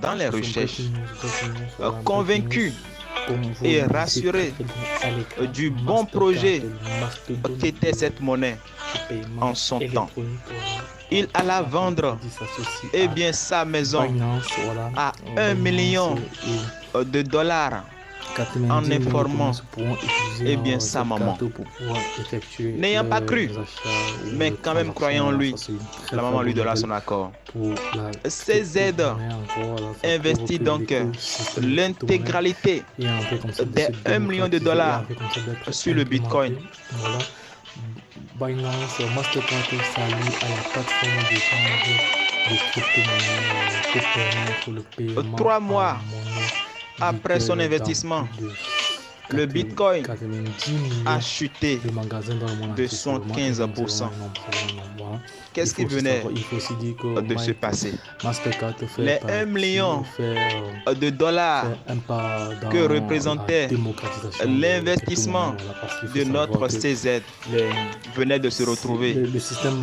dans les recherches, convaincu et rassuré du bon projet qu'était cette monnaie en son temps. Il alla vendre sa maison à 1 million de dollars en informant sa maman. N'ayant pas cru, mais quand même croyant en lui, la maman lui donna son accord. Ces aides investit donc l'intégralité des 1 million de dollars sur le Bitcoin. Binance Mastercard s'allie à la plateforme d'échange de crypto-monnaies pour permettre le paiement 3 mois après son investissement, le Bitcoin a chuté de 75%. Qu'est-ce qui venait de se passer? Les 1 million de dollars que représentait l'investissement de notre CZ venait de se retrouver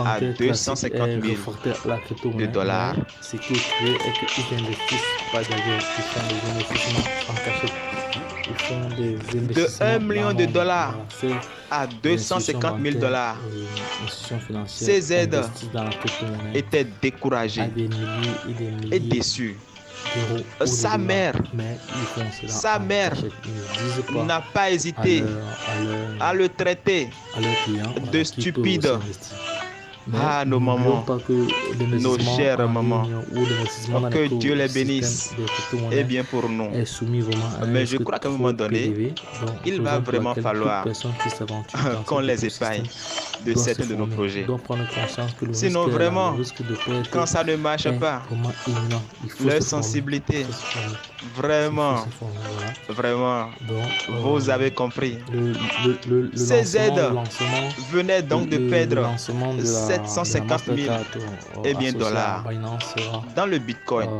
à 250 000 de dollars. Ce qui est créé est qu'ils investissent pas d'ailleurs, ils font des investissements en cachette. De 1 million de dollars à 250 000 dollars. Ces aides étaient découragées et déçues. Sa mère n'a pas hésité à le traiter de stupide. Ah, nos mamans, nos chères mamans, que Dieu les bénisse et bien pour nous. Mais je crois qu'à un moment donné, il va vraiment falloir qu'on les épargne de certains de nos projets. Sinon, vraiment, quand ça ne marche pas, leur sensibilité, vraiment, vous avez compris. Ces aides venaient donc de perdre 750 000 dollars dans le Bitcoin.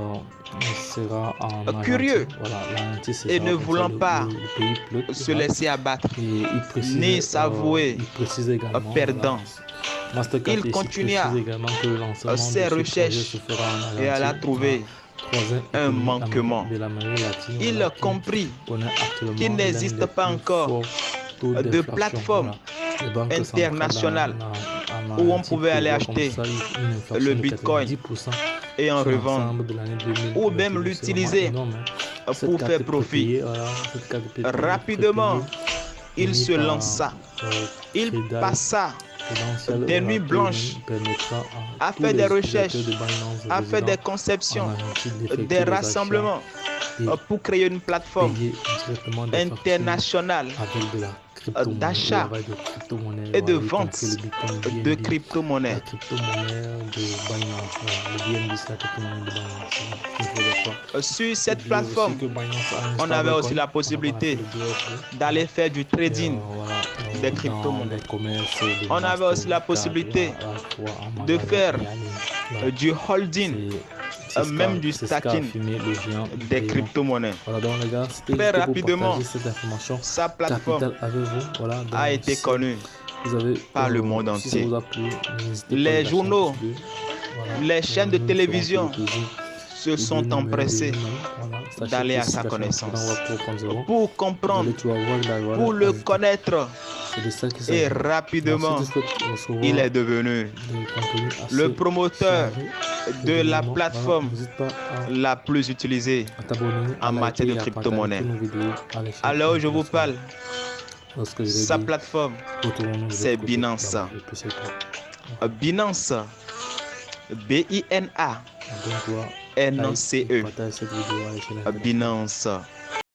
Curieux et ne voulant pas se laisser abattre ni s'avouer perdant, il continua ses recherches et alla trouver un manquement. Il comprit qu'il n'existe pas encore de plateforme internationale où on pouvait aller acheter le Bitcoin et en revendre ou même l'utiliser pour faire profit. Rapidement, il se lança. Il passa des nuits blanches à faire des recherches, à faire des conceptions, des rassemblements pour créer une plateforme internationale d'achat et de vente de crypto-monnaies. Sur cette plateforme, on avait aussi la possibilité d'aller faire du trading des crypto-monnaies. On avait aussi la possibilité de faire du holding, même du stacking des crypto-monnaies. Très rapidement, sa plateforme a été connue par le monde entier. Les journaux, les chaînes de télévision se sont empressés d'aller à sa connaissance pour comprendre, pour le connaître. Et rapidement, il est devenu le promoteur de la plateforme la plus utilisée en matière de crypto-monnaie. À l'heure où je vous parle, sa plateforme, c'est Binance. Binance, B-I-N-A-N-C-E. Binance.